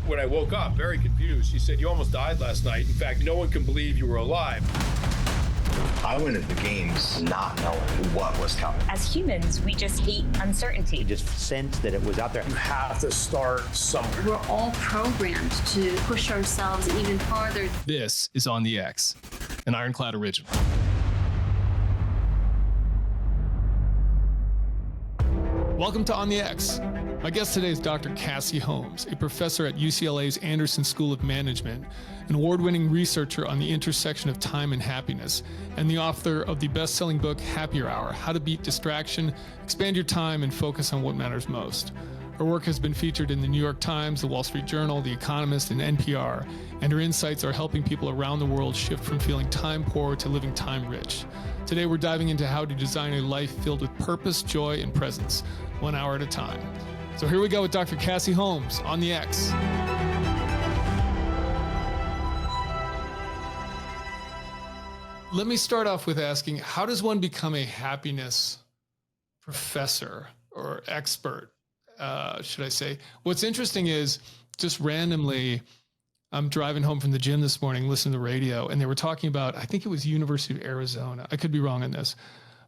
When I woke up, very confused, she said, "You almost died last night. In fact, no one can believe you were alive." I went into the games not knowing what was coming. As humans, we just hate uncertainty. You just sensed that it was out there. You have to start somewhere. We're all programmed to push ourselves even farther. This is On the X, an IRONCLAD original. Welcome to On the X. My guest today is Dr. Cassie Holmes, a professor at UCLA's Anderson School of Management, an award-winning researcher on the intersection of time and happiness, and the author of the best-selling book, Happier Hour: How to Beat Distraction, Expand Your Time, and Focus on What Matters Most. Her work has been featured in the New York Times, the Wall Street Journal, The Economist, and NPR, and her insights are helping people around the world shift from feeling time poor to living time rich. Today, we're diving into how to design a life filled with purpose, joy, and presence, 1 hour at a time. So here we go with Dr. Cassie Holmes on the X. Let me start off with asking, how does one become a happiness professor or expert, should I say? What's interesting is, just randomly, I'm driving home from the gym this morning, listening to the radio, and they were talking about, I think it was University of Arizona. I could be wrong on this.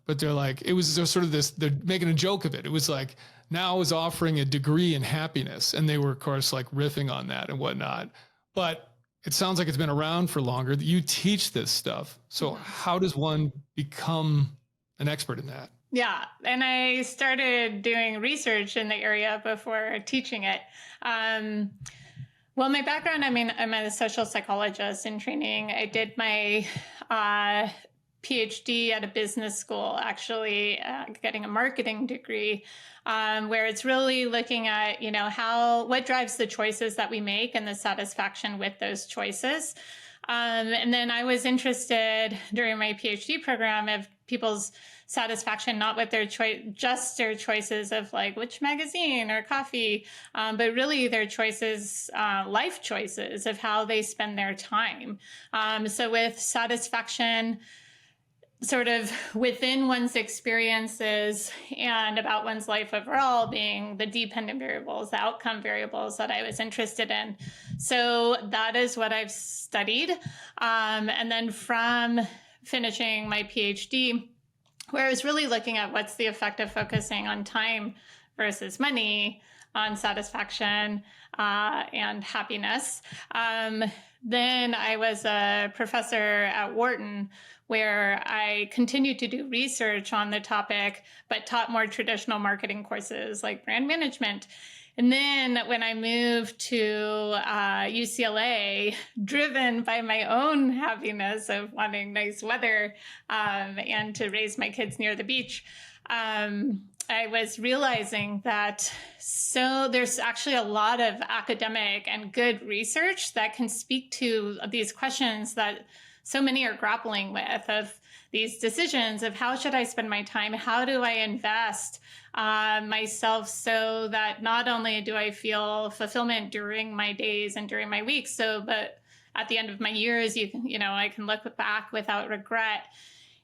But they're like, there's sort of this, they're making a joke of it. It was like, now is offering a degree in happiness. And they were, of course, like riffing on that and whatnot. But it sounds like it's been around for longer. You teach this stuff. So how does one become an expert in that? Yeah. And I started doing research in the area before teaching it. Well, my background, I'm a social psychologist in training. I did my PhD at a business school, actually getting a marketing degree, where it's really looking at, what drives the choices that we make and the satisfaction with those choices. And then I was interested during my PhD program of people's satisfaction, not with their just their choices of like which magazine or coffee, but really their choices, life choices of how they spend their time. So with satisfaction, sort of within one's experiences and about one's life overall being the dependent variables, the outcome variables that I was interested in. So that is what I've studied. And then from finishing my PhD, where I was really looking at what's the effect of focusing on time versus money, on satisfaction and happiness. Then I was a professor at Wharton, where I continued to do research on the topic, but taught more traditional marketing courses like brand management. And then when I moved to UCLA, driven by my own happiness of wanting nice weather and to raise my kids near the beach, I was realizing that there's actually a lot of academic and good research that can speak to these questions that so many are grappling with, of these decisions of how should I spend my time? How do I invest myself so that not only do I feel fulfillment during my days and during my weeks, but at the end of my years, I can look back without regret,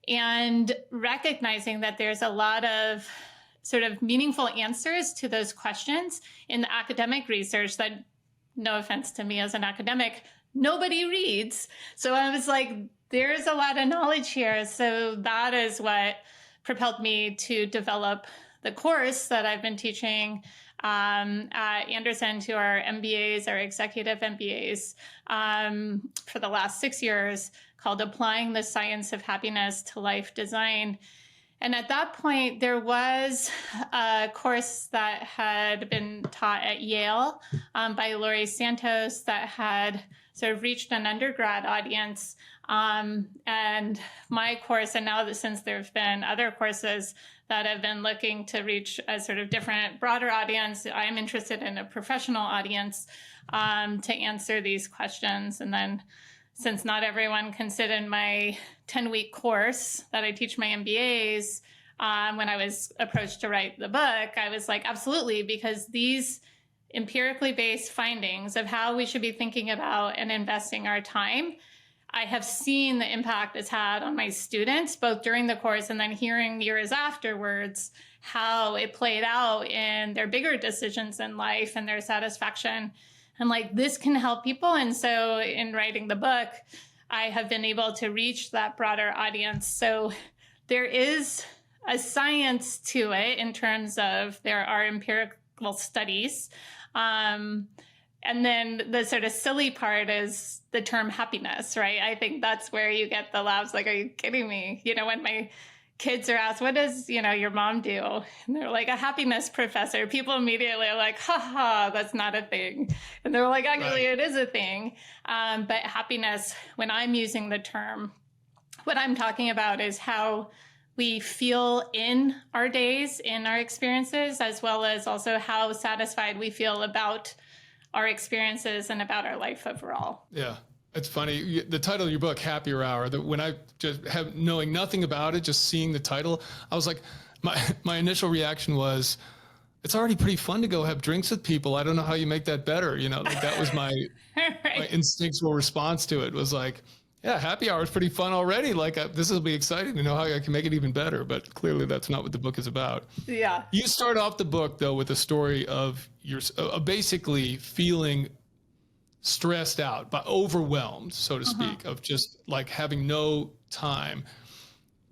and recognizing that there's a lot of sort of meaningful answers to those questions in the academic research that, no offense to me as an academic, nobody reads. So I was like, there's a lot of knowledge here. So that is what propelled me to develop the course that I've been teaching at Anderson to our MBAs, our executive MBAs, for the last 6 years, called Applying the Science of Happiness to Life Design. And at that point, there was a course that had been taught at Yale by Laurie Santos that had sort of reached an undergrad audience. And my course, and now since there have been other courses that have been looking to reach a sort of different, broader audience, I'm interested in a professional audience to answer these questions. And then, since not everyone can sit in my 10-week course that I teach my MBAs, when I was approached to write the book, I was like, absolutely, because these empirically based findings of how we should be thinking about and investing our time, I have seen the impact it's had on my students, both during the course and then hearing years afterwards how it played out in their bigger decisions in life and their satisfaction. And like, this can help people. And so in writing the book, I have been able to reach that broader audience. So there is a science to it in terms of there are empirical studies. And then the sort of silly part is the term happiness, right? I think that's where you get the laughs. Like, are you kidding me? You know, when my kids are asked, what does, your mom do? And they're like, a happiness professor. People immediately are like, ha, that's not a thing. And they're like, actually, It is a thing. But happiness, when I'm using the term, what I'm talking about is how we feel in our days, in our experiences, as well as also how satisfied we feel about our experiences and about our life overall. Yeah. It's funny. The title of your book, Happier Hour, that when I just have knowing nothing about it, just seeing the title, I was like, my initial reaction was, it's already pretty fun to go have drinks with people. I don't know how you make that better. Like that was my, my instinctual response to it was like, yeah, happy hour is pretty fun already. Like this will be exciting to know how I can make it even better. But clearly that's not what the book is about. Yeah. You start off the book though with a story of your basically feeling stressed out, but overwhelmed, so to speak, of just like having no time.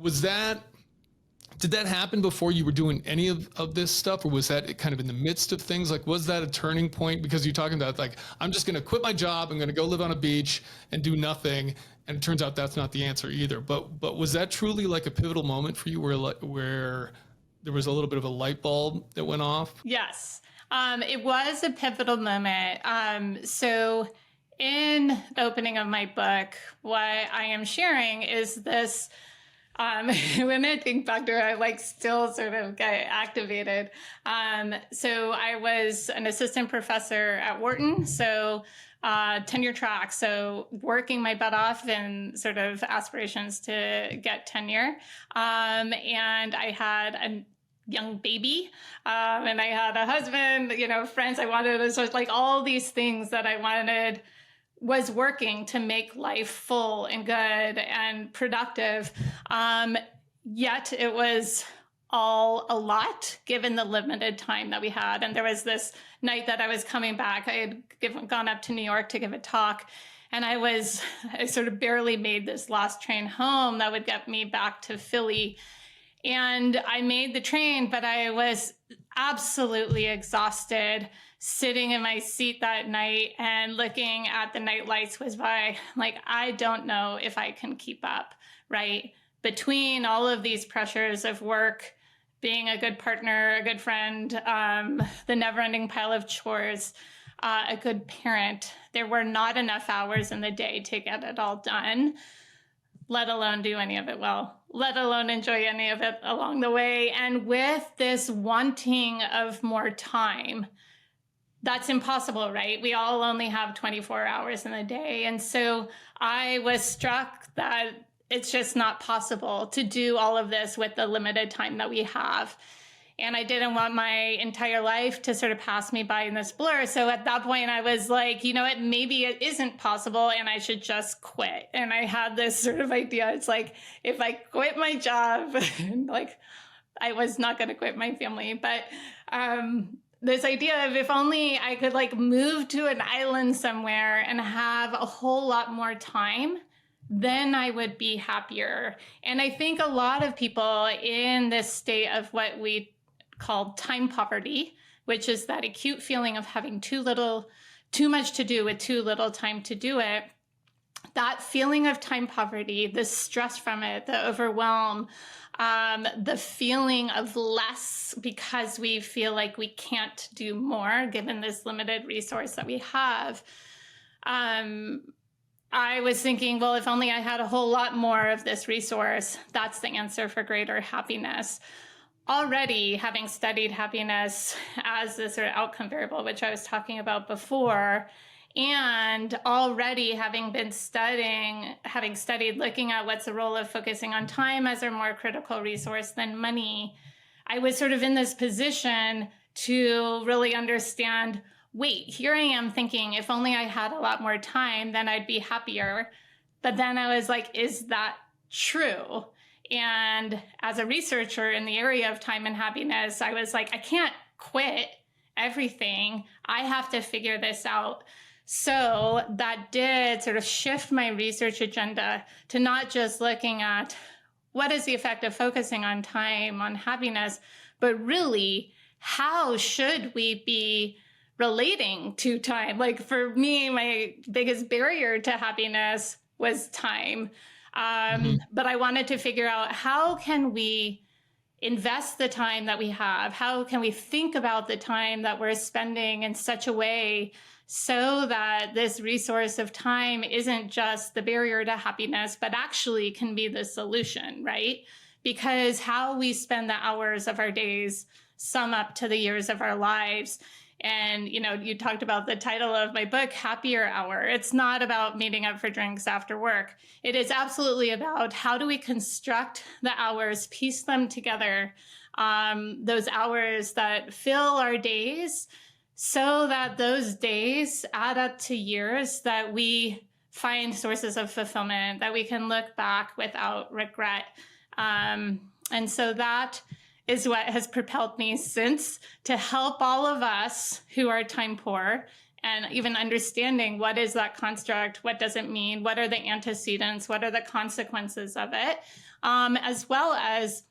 Did that happen before you were doing any of this stuff, or was that kind of in the midst of things? Like, was that a turning point? Because you're talking about like, I'm just going to quit my job. I'm going to go live on a beach and do nothing. And it turns out that's not the answer either. But was that truly like a pivotal moment for you where there was a little bit of a light bulb that went off? Yes. It was a pivotal moment. So in the opening of my book, what I am sharing is this, when I think back to it, I like still sort of get activated. So I was an assistant professor at Wharton. So tenure track. So working my butt off in sort of aspirations to get tenure. And I had a young baby, and I had a husband, friends I wanted. So it's like all these things that I wanted was working to make life full and good and productive. Yet it was all a lot given the limited time that we had. And there was this night that I was coming back. I had gone up to New York to give a talk. And I sort of barely made this last train home that would get me back to Philly. And I made the train, but I was absolutely exhausted, sitting in my seat that night and looking at the night lights whiz by. Like, I don't know if I can keep up, right? Between all of these pressures of work, being a good partner, a good friend, the never-ending pile of chores, a good parent, there were not enough hours in the day to get it all done, let alone do any of it well, let alone enjoy any of it along the way. And with this wanting of more time, that's impossible, right? We all only have 24 hours in a day. And so I was struck that it's just not possible to do all of this with the limited time that we have. And I didn't want my entire life to sort of pass me by in this blur. So at that point, I was like, you know what, maybe it isn't possible and I should just quit. And I had this sort of idea. It's like, if I quit my job, like I was not going to quit my family, but this idea of if only I could like move to an island somewhere and have a whole lot more time, then I would be happier. And I think a lot of people in this state of what we call time poverty, which is that acute feeling of having too much to do with too little time to do it, that feeling of time poverty, the stress from it, the overwhelm, the feeling of less because we feel like we can't do more given this limited resource that we have. I was thinking, well, if only I had a whole lot more of this resource, that's the answer for greater happiness. Already having studied happiness as the sort of outcome variable, which I was talking about before, and already having studied looking at what's the role of focusing on time as a more critical resource than money, I was sort of in this position to really understand, wait, here I am thinking if only I had a lot more time, then I'd be happier. But then I was like, is that true? And as a researcher in the area of time and happiness, I was like, I can't quit everything. I have to figure this out. So that did sort of shift my research agenda to not just looking at what is the effect of focusing on time, on happiness, but really, how should we be relating to time? Like for me, my biggest barrier to happiness was time. But I wanted to figure out, how can we invest the time that we have? How can we think about the time that we're spending in such a way so that this resource of time isn't just the barrier to happiness, but actually can be the solution, right? Because how we spend the hours of our days sum up to the years of our lives. And, you know, you talked about the title of my book, Happier Hour. It's not about meeting up for drinks after work. It is absolutely about how do we construct the hours, piece them together, those hours that fill our days, so that those days add up to years that we find sources of fulfillment, that we can look back without regret. And so that is what has propelled me since, to help all of us who are time poor, and even understanding what is that construct, what does it mean, what are the antecedents, what are the consequences of it, as well as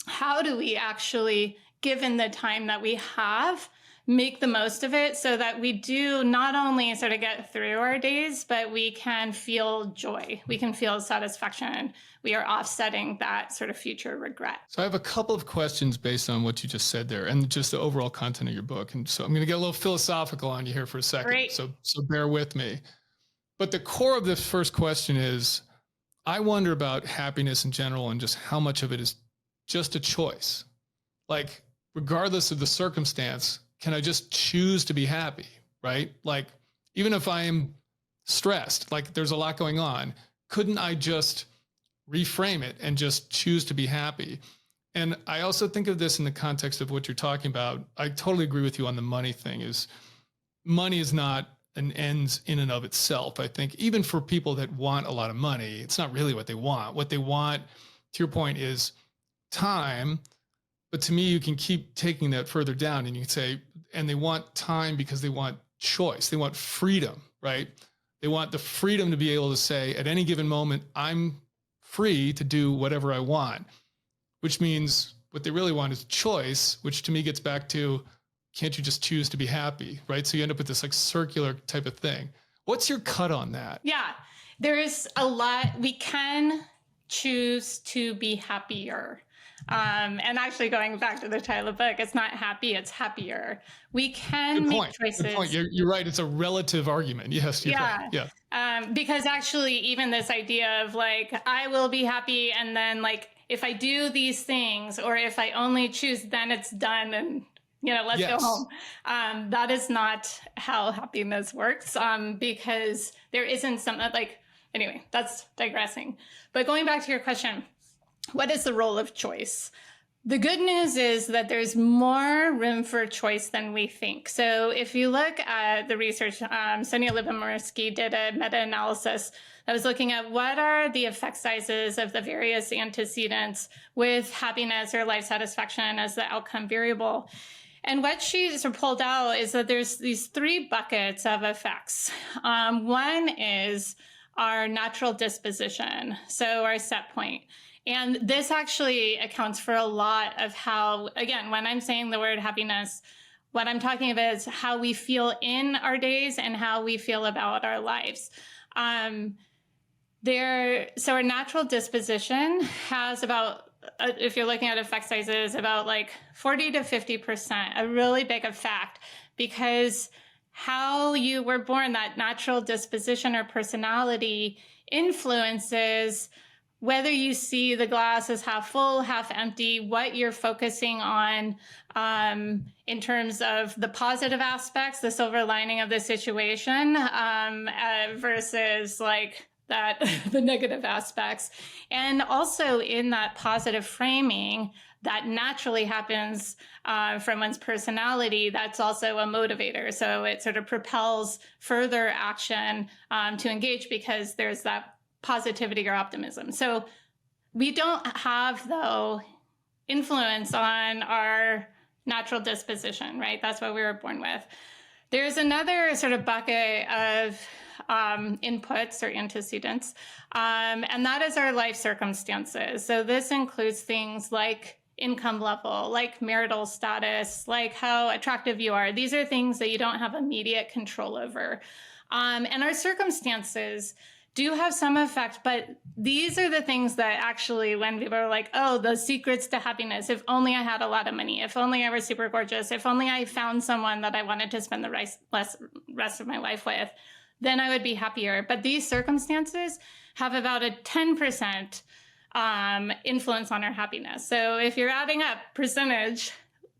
how do we actually, given the time that we have, make the most of it so that we do not only sort of get through our days, but we can feel joy. We can feel satisfaction. We are offsetting that sort of future regret. So I have a couple of questions based on what you just said there and just the overall content of your book. And so I'm going to get a little philosophical on you here for a second. Great. So bear with me. But the core of this first question is, I wonder about happiness in general and just how much of it is just a choice. Like, regardless of the circumstance, can I just choose to be happy, right? Like, even if I am stressed, like there's a lot going on, couldn't I just reframe it and just choose to be happy? And I also think of this in the context of what you're talking about. I totally agree with you on the money thing. Is money is not an end in and of itself. I think even for people that want a lot of money, it's not really what they want. What they want, to your point, is time. But to me, you can keep taking that further down and you can say, and they want time because they want choice. They want freedom, right? They want the freedom to be able to say at any given moment, I'm free to do whatever I want, which means what they really want is choice, which to me gets back to, can't you just choose to be happy, right? So you end up with this like circular type of thing. What's your cut on that? Yeah, there is a lot. We can choose to be happier. And actually going back to the title of the book, it's not happy, it's happier. We can make choices. Good point. You're right. It's a relative argument. Yes. You're right. Yeah. Because actually even this idea of like, I will be happy. And then like, if I do these things, or if I only choose, then it's done. And, you know, let's go home. That is not how happiness works. Because there isn't something like, anyway, that's digressing. But going back to your question, what is the role of choice? The good news is that there's more room for choice than we think. So if you look at the research, Sonia Lyubomirsky did a meta-analysis that was looking at what are the effect sizes of the various antecedents with happiness or life satisfaction as the outcome variable. And what she sort of pulled out is that there's these three buckets of effects. One is our natural disposition, so our set point. And this actually accounts for a lot of how, again, when I'm saying the word happiness, what I'm talking about is how we feel in our days and how we feel about our lives. So our natural disposition has about, if you're looking at effect sizes, about like 40 to 50%, a really big effect, because how you were born, that natural disposition or personality influences whether you see the glass as half full, half empty, what you're focusing on in terms of the positive aspects, the silver lining of the situation, versus like that the negative aspects. And also in that positive framing that naturally happens from one's personality, that's also a motivator. So it sort of propels further action to engage because there's that positivity or optimism. So we don't have, though, influence on our natural disposition, right? That's what we were born with. There's another sort of bucket of inputs or antecedents, and that is our life circumstances. So this includes things like income level, like marital status, like how attractive you are. These are things that you don't have immediate control over. And our circumstances do have some effect, but these are the things that actually, when people are like, oh, the secrets to happiness, if only I had a lot of money, if only I were super gorgeous, if only I found someone that I wanted to spend the rest of my life with, then I would be happier. But these circumstances have about a 10% influence on our happiness. So if you're adding up percentage,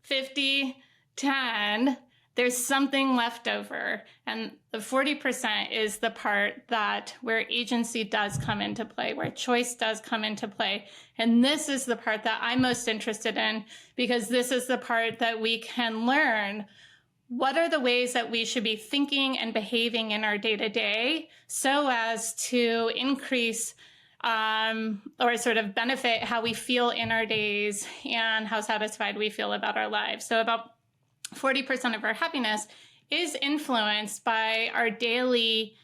50, 10, there's something left over. And the 40% is the part that where agency does come into play, where choice does come into play. And this is the part that I'm most interested in, because this is the part that we can learn what are the ways that we should be thinking and behaving in our day-to-day so as to increase or sort of benefit how we feel in our days and how satisfied we feel about our lives. So about 40% of our happiness is influenced by our daily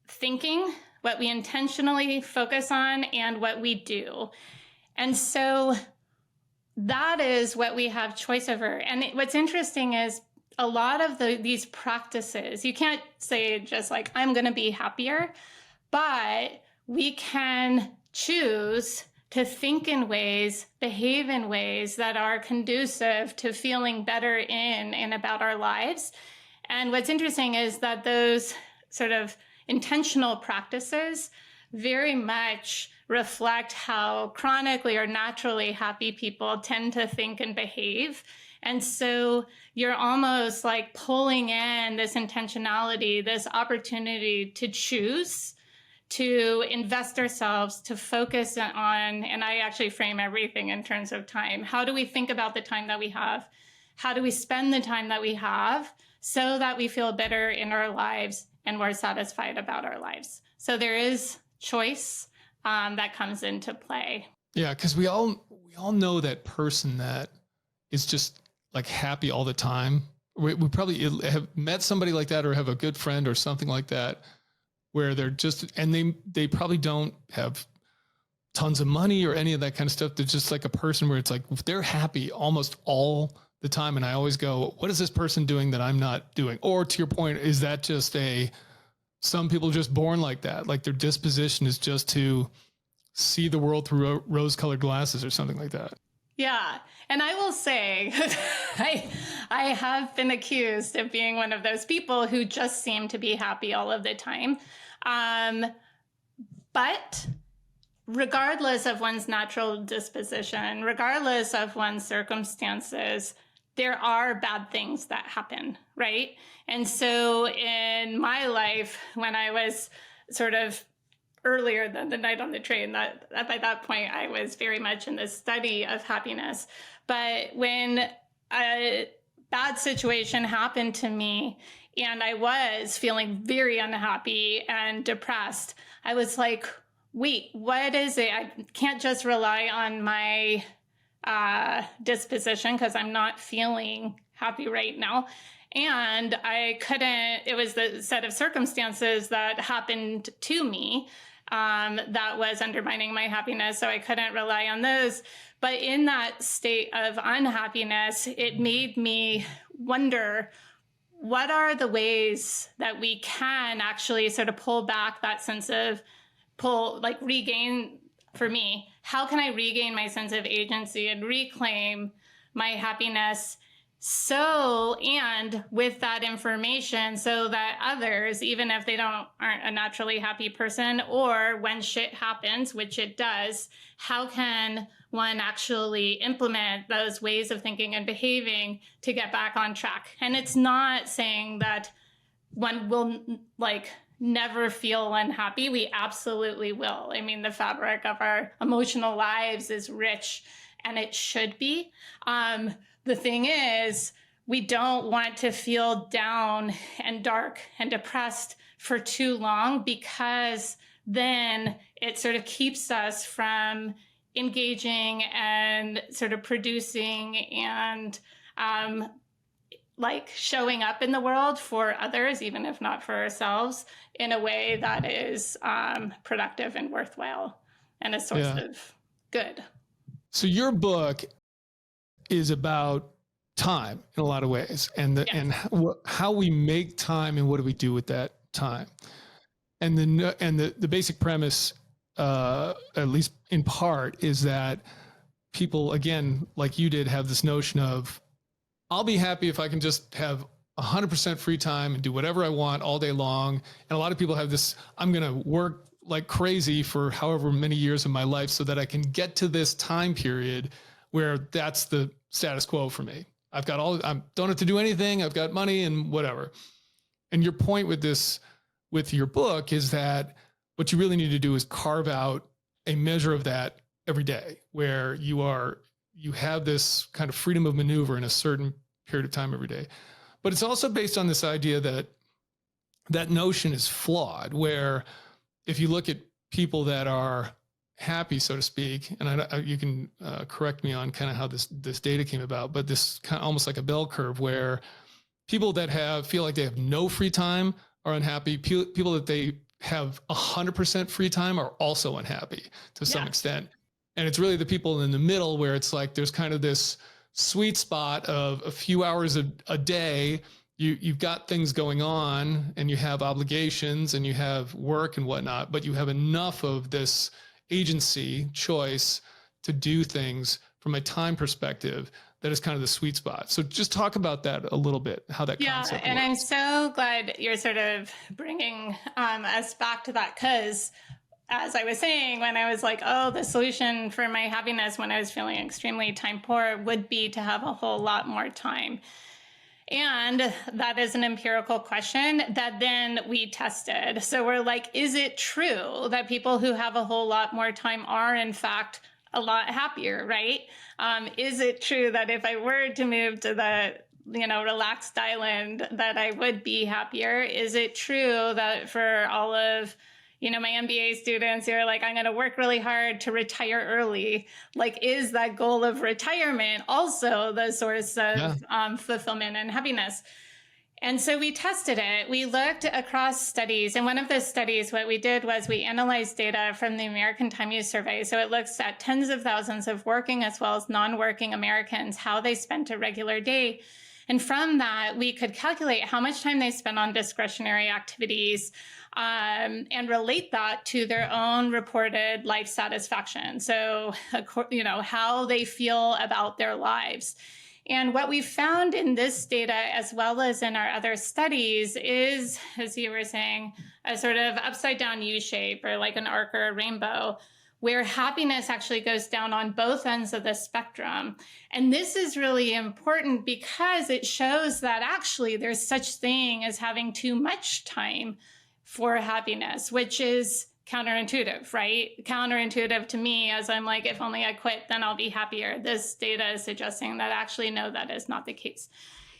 thinking, what we intentionally focus on, and what we do. And so that is what we have choice over. And what's interesting is a lot of these practices, you can't say just like, I'm going to be happier, but we can choose to think in ways, behave in ways that are conducive to feeling better in and about our lives. And what's interesting is that those sort of intentional practices very much reflect how chronically or naturally happy people tend to think and behave. And so you're almost like pulling in this intentionality, this opportunity to choose, to invest ourselves, to focus on, and I actually frame everything in terms of time. How do we think about the time that we have? How do we spend the time that we have so that we feel better in our lives and more satisfied about our lives? So there is choice that comes into play. Yeah, because we all know that person that is just like happy all the time. We probably have met somebody like that or have a good friend or something like that, where they're just, and they probably don't have tons of money or any of that kind of stuff. They're just like a person where it's like, they're happy almost all the time. And I always go, what is this person doing that I'm not doing? Or to your point, is that just some people just born like that? Like their disposition is just to see the world through rose-colored glasses or something like that. Yeah. And I will say, I have been accused of being one of those people who just seem to be happy all of the time. But regardless of one's natural disposition, regardless of one's circumstances, there are bad things that happen, right? And so in my life, when I was sort of earlier than the night on the train, that by that point, I was very much in the study of happiness. But when a bad situation happened to me and I was feeling very unhappy and depressed, I was like, wait, what is it? I can't just rely on my disposition because I'm not feeling happy right now. And I couldn't, it was the set of circumstances that happened to me that was undermining my happiness. So I couldn't rely on those. But in that state of unhappiness, it made me wonder, what are the ways that we can actually sort of pull back that sense of regain, for me, how can I regain my sense of agency and reclaim my happiness? So, and with that information, so that others, even if they aren't a naturally happy person, or when shit happens, which it does, how can one actually implement those ways of thinking and behaving to get back on track? And it's not saying that one will never feel unhappy. We absolutely will. I mean, the fabric of our emotional lives is rich, and it should be. The thing is, we don't want to feel down and dark and depressed for too long, because then it sort of keeps us from engaging and sort of producing and like showing up in the world for others, even if not for ourselves, in a way that is productive and worthwhile and a source of good. So your book is about time in a lot of ways, and how we make time and what do we do with that time. And the basic premise, at least in part, is that people, again, like you did, have this notion of, I'll be happy if I can just have 100% free time and do whatever I want all day long. And a lot of people have this, I'm going to work like crazy for however many years of my life so that I can get to this time period where that's the status quo for me. I don't have to do anything. I've got money and whatever. And your point with this, with your book, is that what you really need to do is carve out a measure of that every day, where you have this kind of freedom of maneuver in a certain period of time every day. But it's also based on this idea that that notion is flawed, where if you look at people that are happy, so to speak, and you can correct me on kind of how this data came about, but this kind of almost like a bell curve, where people that feel like they have no free time are unhappy. People that they have 100% free time are also unhappy to some extent. And it's really the people in the middle where it's like there's kind of this sweet spot of a few hours a day. You've got things going on and you have obligations and you have work and whatnot, but you have enough of this agency, choice to do things from a time perspective that is kind of the sweet spot. So just talk about that a little bit, how that concept and works. I'm so glad you're sort of bringing us back to that, because as I was saying, when I was like, oh, the solution for my happiness when I was feeling extremely time poor would be to have a whole lot more time. And that is an empirical question that then we tested. So we're like, is it true that people who have a whole lot more time are in fact a lot happier, right? Is it true that if I were to move to the relaxed island that I would be happier? Is it true that for all of my MBA students who are like, I'm going to work really hard to retire early, like, is that goal of retirement also the source of fulfillment and happiness? And so we tested it. We looked across studies. And one of the studies, what we did was we analyzed data from the American Time Use Survey. So it looks at tens of thousands of working as well as non-working Americans, how they spent a regular day. And from that, we could calculate how much time they spent on discretionary activities and relate that to their own reported life satisfaction. So, how they feel about their lives. And what we found in this data, as well as in our other studies, is, as you were saying, a sort of upside down U shape, or like an arc or a rainbow, where happiness actually goes down on both ends of the spectrum. And this is really important because it shows that actually there's such thing as having too much time for happiness, which is counterintuitive, right? Counterintuitive to me, as I'm like, if only I quit, then I'll be happier. This data is suggesting that actually, no, that is not the case.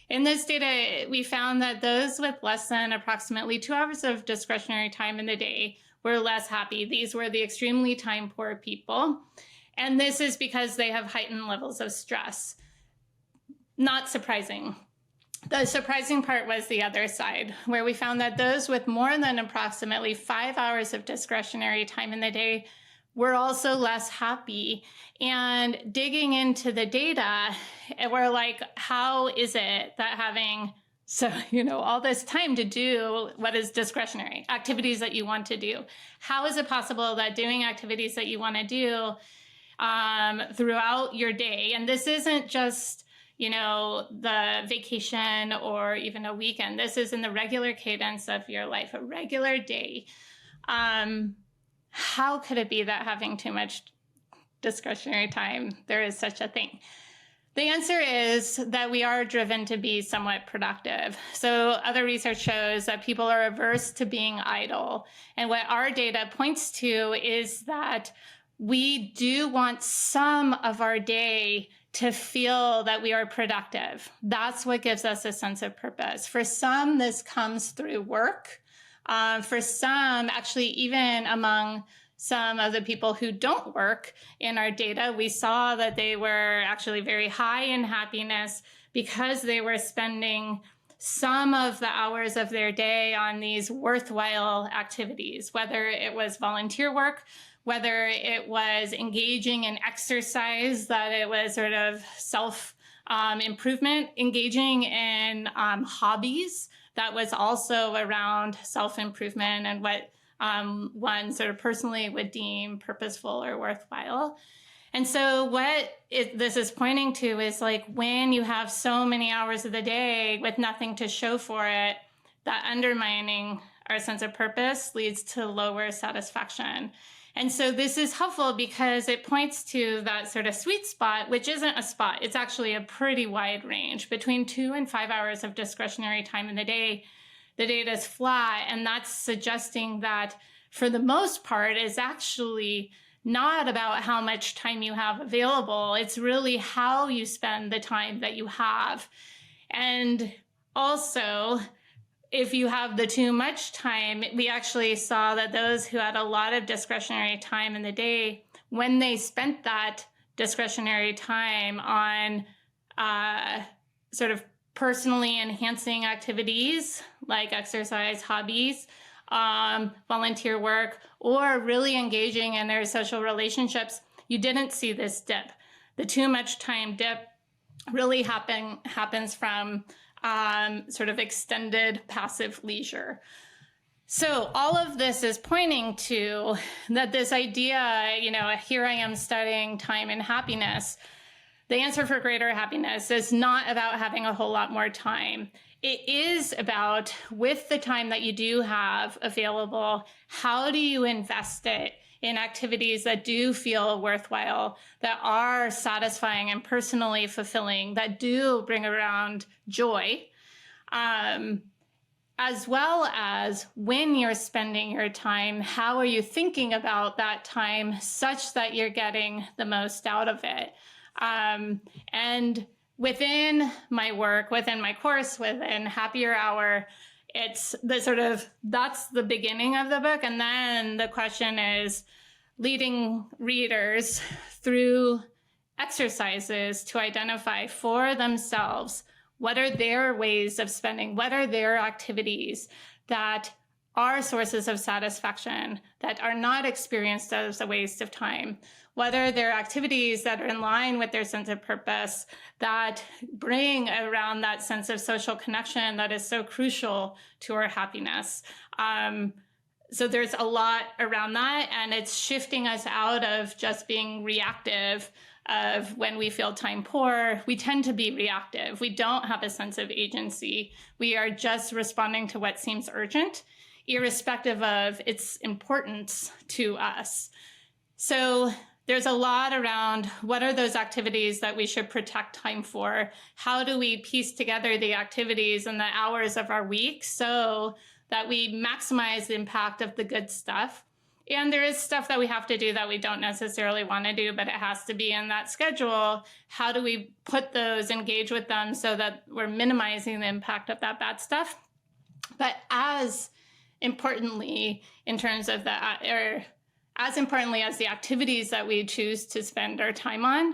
In this data, we found that those with less than approximately 2 hours of discretionary time in the day were less happy. These were the extremely time poor people. And this is because they have heightened levels of stress. Not surprising. The surprising part was the other side, where we found that those with more than approximately 5 hours of discretionary time in the day were also less happy. And digging into the data, we're like, how is it that having all this time to do what is discretionary, activities that you want to do, how is it possible that doing activities that you want to do throughout your day, and this isn't just the vacation or even a weekend. This is in the regular cadence of your life, a regular day. How could it be that having too much discretionary time, there is such a thing? The answer is that we are driven to be somewhat productive. So other research shows that people are averse to being idle. And what our data points to is that we do want some of our day to feel that we are productive. That's what gives us a sense of purpose. For some, this comes through work. For some, actually, even among some of the people who don't work in our data, we saw that they were actually very high in happiness because they were spending some of the hours of their day on these worthwhile activities, whether it was volunteer work, whether it was engaging in exercise, that it was sort of self-improvement, engaging in hobbies that was also around self-improvement and what one sort of personally would deem purposeful or worthwhile. And so this is pointing to is like when you have so many hours of the day with nothing to show for it, that undermining our sense of purpose leads to lower satisfaction. And so this is helpful because it points to that sort of sweet spot, which isn't a spot. It's actually a pretty wide range between 2 and 5 hours of discretionary time in the day. The data is flat, and that's suggesting that for the most part is actually not about how much time you have available. It's really how you spend the time that you have. And also, if you have the too much time, we actually saw that those who had a lot of discretionary time in the day, when they spent that discretionary time on sort of personally enhancing activities like exercise, hobbies, volunteer work, or really engaging in their social relationships, you didn't see this dip. The too much time dip really happens from sort of extended passive leisure. So all of this is pointing to that this idea, here I am studying time and happiness. The answer for greater happiness is not about having a whole lot more time. It is about, with the time that you do have available, how do you invest it in activities that do feel worthwhile, that are satisfying and personally fulfilling, that do bring around joy, as well as when you're spending your time, how are you thinking about that time such that you're getting the most out of it? And within my work, within my course, within Happier Hour, it's that's the beginning of the book. And then the question is leading readers through exercises to identify for themselves what are their ways of spending, what are their activities that are sources of satisfaction, that are not experienced as a waste of time, whether they're activities that are in line with their sense of purpose, that bring around that sense of social connection that is so crucial to our happiness. So there's a lot around that, and it's shifting us out of just being reactive of when we feel time poor. We tend to be reactive. We don't have a sense of agency. We are just responding to what seems urgent, irrespective of its importance to us. So there's a lot around what are those activities that we should protect time for? How do we piece together the activities and the hours of our week so that we maximize the impact of the good stuff? And there is stuff that we have to do that we don't necessarily want to do, but it has to be in that schedule. How do we put those, engage with them so that we're minimizing the impact of that bad stuff? But as importantly, in terms of as importantly as the activities that we choose to spend our time on,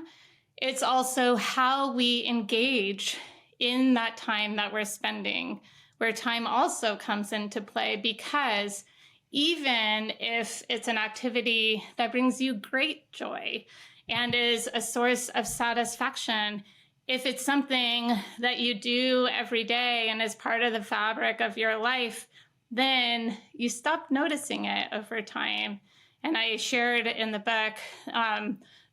it's also how we engage in that time that we're spending, where time also comes into play, because even if it's an activity that brings you great joy and is a source of satisfaction, if it's something that you do every day and is part of the fabric of your life, then you stop noticing it over time. And I shared in the book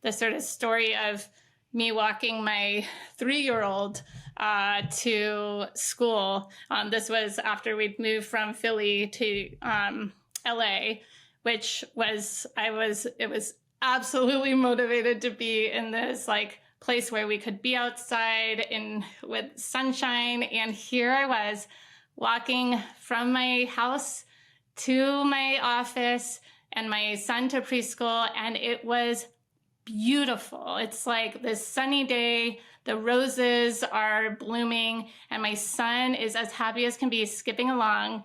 the sort of story of me walking my 3-year-old to school. This was after we'd moved from Philly to LA, which was, it was absolutely motivated to be in this like place where we could be outside with sunshine. And here I was walking from my house to my office and my son to preschool, and it was beautiful. It's like this sunny day, the roses are blooming, and my son is as happy as can be, skipping along,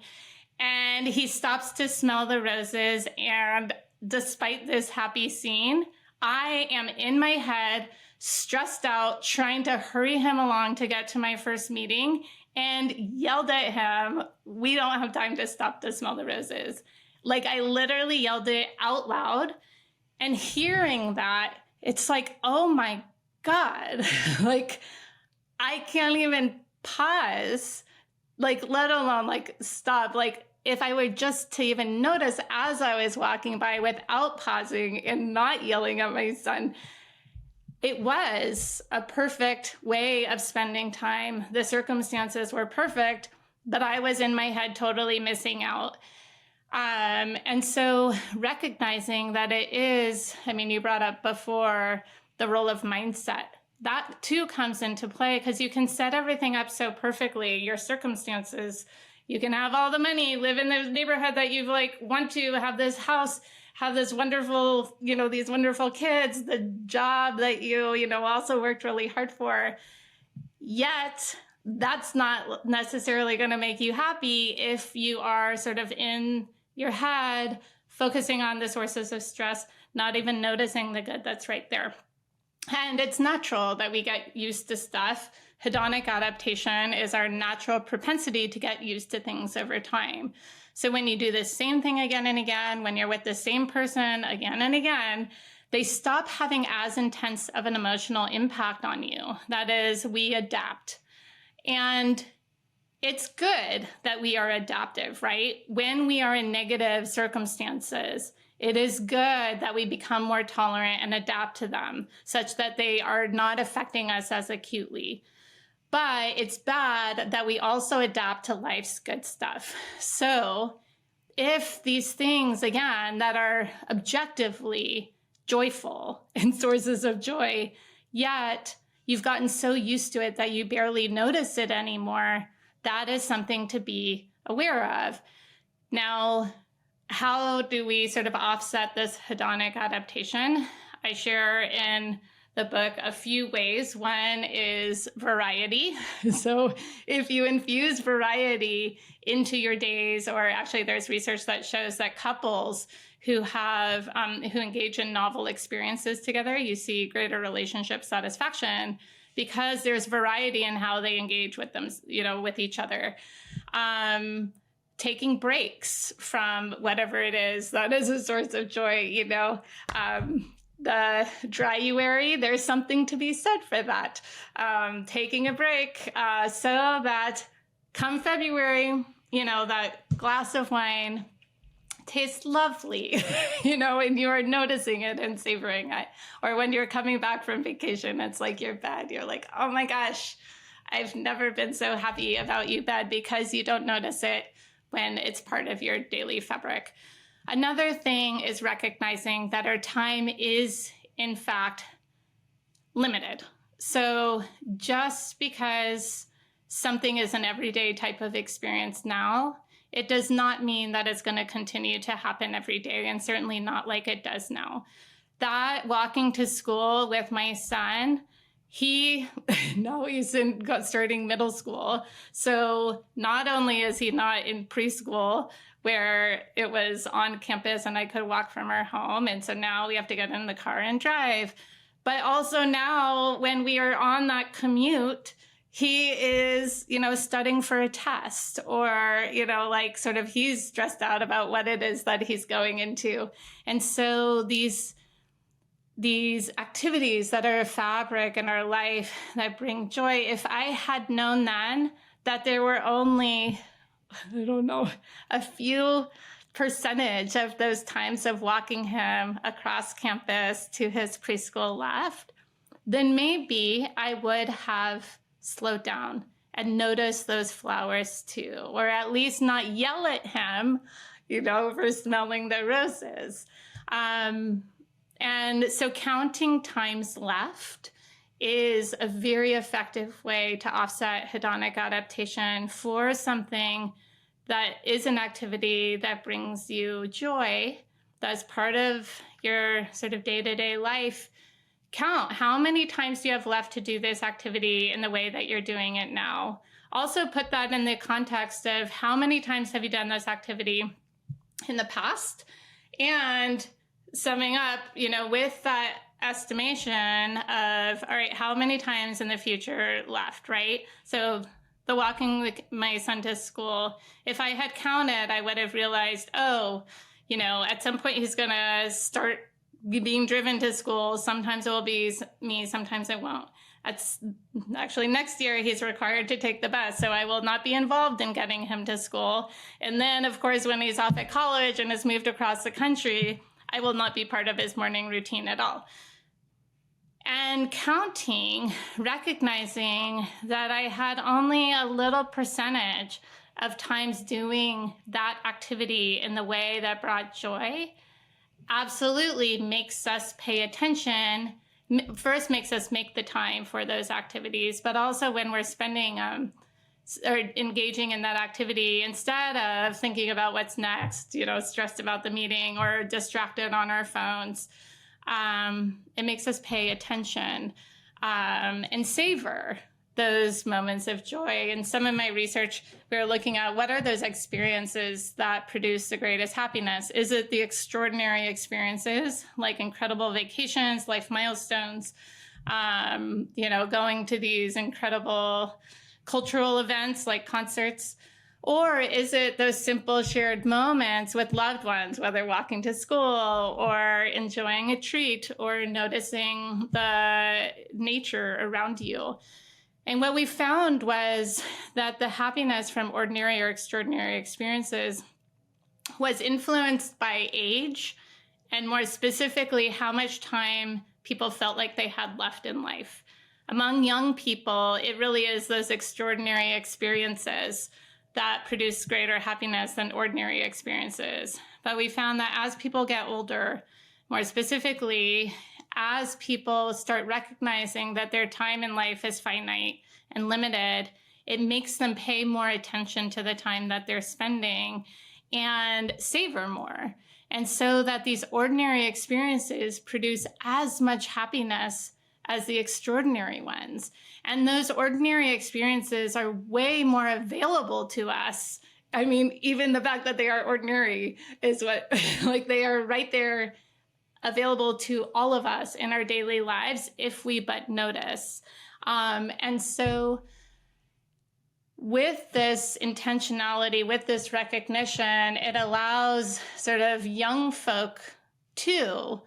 and he stops to smell the roses. And despite this happy scene, I am in my head stressed out, trying to hurry him along to get to my first meeting, and yelled at him, "We don't have time to stop to smell the roses." Like, I literally yelled it out loud. And hearing that, it's like, oh my God, like, I can't even pause, like, let alone like stop. Like, if I were just to even notice as I was walking by without pausing and not yelling at my son, it was a perfect way of spending time. The circumstances were perfect, but I was in my head totally missing out. And so recognizing that it is, I mean, you brought up before the role of mindset. That too comes into play, because you can set everything up so perfectly, your circumstances. You can have all the money, live in the neighborhood that you like want to, have this house, have this wonderful, these wonderful kids, the job that you also worked really hard for. Yet that's not necessarily going to make you happy if you are sort of in your head, focusing on the sources of stress, not even noticing the good that's right there. And it's natural that we get used to stuff. Hedonic adaptation is our natural propensity to get used to things over time. So when you do the same thing again and again, when you're with the same person again and again, they stop having as intense of an emotional impact on you. That is, we adapt. And it's good that we are adaptive, right? When we are in negative circumstances, it is good that we become more tolerant and adapt to them such that they are not affecting us as acutely. But it's bad that we also adapt to life's good stuff. So if these things, again, that are objectively joyful and sources of joy, yet you've gotten so used to it that you barely notice it anymore, that is something to be aware of. Now, how do we sort of offset this hedonic adaptation? I share in the book a few ways. One is variety. So if you infuse variety into your days, or actually there's research that shows that couples who have who engage in novel experiences together, you see greater relationship satisfaction because there's variety in how they engage with them, with each other. Taking breaks from whatever it is that is a source of joy, the dryuary, there's something to be said for that. Taking a break so that come February, that glass of wine tastes lovely, and you are noticing it and savoring it. Or when you're coming back from vacation, it's like your bed. You're like, oh my gosh, I've never been so happy about you, bed, because you don't notice it when it's part of your daily fabric. Another thing is recognizing that our time is, in fact, limited. So just because something is an everyday type of experience now, it does not mean that it's going to continue to happen every day, and certainly not like it does now. That walking to school with my son, now he's starting middle school. So not only is he not in preschool where it was on campus and I could walk from our home, and so now we have to get in the car and drive, but also now when we are on that commute, he is, studying for a test, or, he's stressed out about what it is that he's going into. And so these activities that are a fabric in our life that bring joy, if I had known then that there were only, a few percentage of those times of walking him across campus to his preschool left, then maybe I would have slowed down and noticed those flowers too, or at least not yell at him, for smelling the roses. And so counting times left is a very effective way to offset hedonic adaptation for something that is an activity that brings you joy, that's part of your sort of day-to-day life. Count how many times do you have left to do this activity in the way that you're doing it now. Also put that in the context of how many times have you done this activity in the past, and summing up, with that estimation of, all right, how many times in the future left, right? So the walking with my son to school, if I had counted, I would have realized, oh, you know, at some point he's going to start being driven to school. Sometimes it will be me, sometimes it won't. That's actually next year he's required to take the bus, so I will not be involved in getting him to school. And then, of course, when he's off at college and has moved across the country, I will not be part of his morning routine at all. And counting, recognizing that I had only a little percentage of times doing that activity in the way that brought joy, absolutely makes us pay attention. First, makes us make the time for those activities, but also when we're spending or engaging in that activity, instead of thinking about what's next, you know, stressed about the meeting or distracted on our phones, it makes us pay attention and savor those moments of joy. In some of my research, we were looking at what are those experiences that produce the greatest happiness? Is it the extraordinary experiences like incredible vacations, life milestones, you know, going to these incredible cultural events like concerts? Or is it those simple shared moments with loved ones, whether walking to school or enjoying a treat or noticing the nature around you? And what we found was that the happiness from ordinary or extraordinary experiences was influenced by age, and more specifically, how much time people felt like they had left in life. Among young people, it really is those extraordinary experiences that produce greater happiness than ordinary experiences. But we found that as people get older, more specifically, as people start recognizing that their time in life is finite and limited, it makes them pay more attention to the time that they're spending and savor more. And so that these ordinary experiences produce as much happiness as the extraordinary ones. And those ordinary experiences are way more available to us. I mean, even the fact that they are ordinary is what, like, they are right there available to all of us in our daily lives if we but notice. And so with this intentionality, with this recognition, it allows sort of young folk too,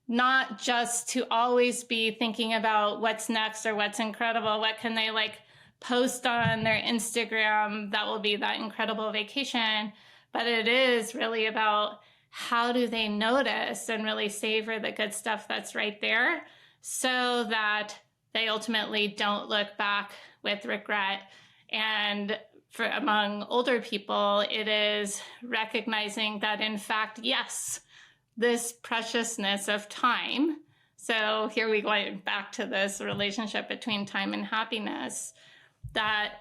not just to always be thinking about what's next or what's incredible, what can they like post on their Instagram that will be that incredible vacation, but it is really about how do they notice and really savor the good stuff that's right there so that they ultimately don't look back with regret. And for among older people, it is recognizing that, in fact, yes, this preciousness of time. So here we go back to this relationship between time and happiness, that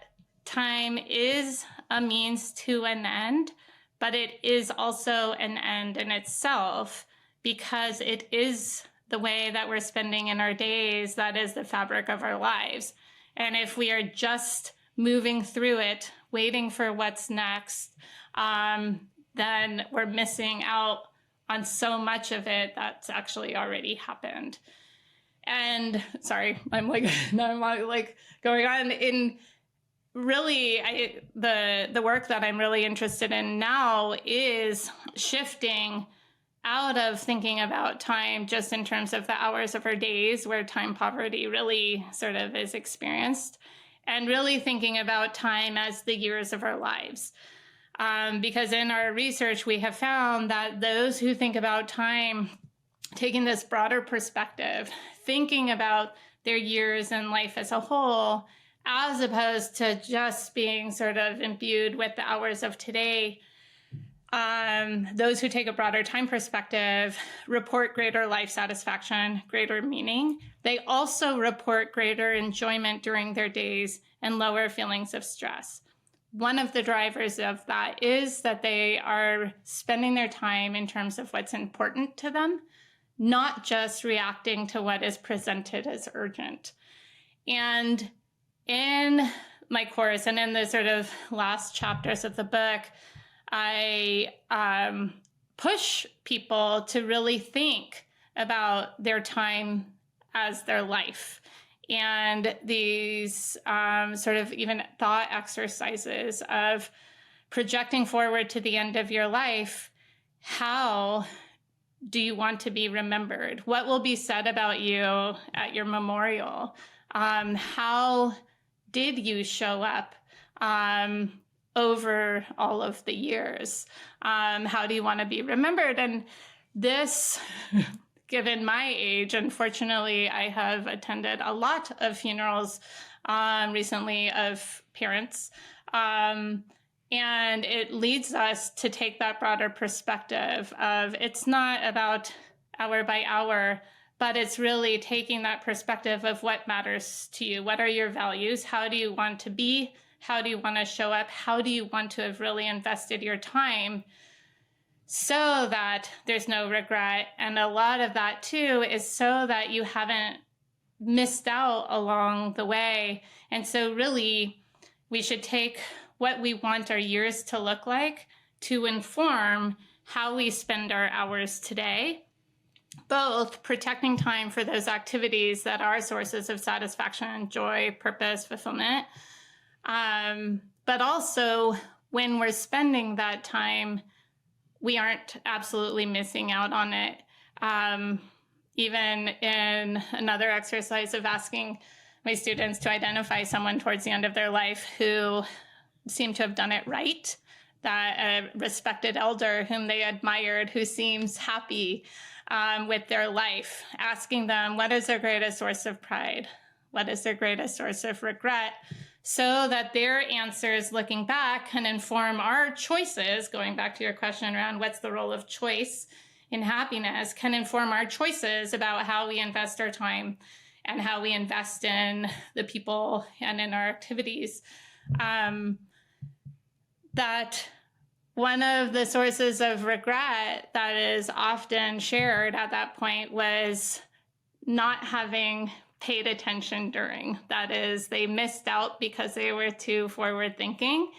time is a means to an end, but it is also an end in itself because it is the way that we're spending in our days. That is the fabric of our lives. And if we are just moving through it, waiting for what's next, then we're missing out on so much of it that's actually already happened. And sorry, I'm like, now I'm like going on in really, the work that I'm really interested in now is shifting out of thinking about time just in terms of the hours of our days where time poverty really sort of is experienced, and really thinking about time as the years of our lives. Because in our research, we have found that those who think about time, taking this broader perspective, thinking about their years in life as a whole, as opposed to just being sort of imbued with the hours of today, those who take a broader time perspective report greater life satisfaction, greater meaning. They also report greater enjoyment during their days and lower feelings of stress. One of the drivers of that is that they are spending their time in terms of what's important to them, not just reacting to what is presented as urgent. And in my course and in the sort of last chapters of the book, I push people to really think about their time as their life. And these sort of even thought exercises of projecting forward to the end of your life. How do you want to be remembered? What will be said about you at your memorial? How did you show up over all of the years? How do you want to be remembered? And this, given my age, unfortunately, I have attended a lot of funerals recently of parents. And it leads us to take that broader perspective of it's not about hour by hour, but it's really taking that perspective of what matters to you. What are your values? How do you want to be? How do you want to show up? How do you want to have really invested your time so that there's no regret? And a lot of that too is so that you haven't missed out along the way. And so really we should take what we want our years to look like to inform how we spend our hours today, both protecting time for those activities that are sources of satisfaction, joy, purpose, fulfillment, but also when we're spending that time, we aren't absolutely missing out on it. Even in another exercise of asking my students to identify someone towards the end of their life who seemed to have done it right, that a respected elder whom they admired, who seems happy with their life, asking them, what is their greatest source of pride? What is their greatest source of regret? So that their answers looking back can inform our choices, going back to your question around what's the role of choice in happiness, can inform our choices about how we invest our time and how we invest in the people and in our activities. That one of the sources of regret that is often shared at that point was not having paid attention during. That is, they missed out because they were too forward thinking.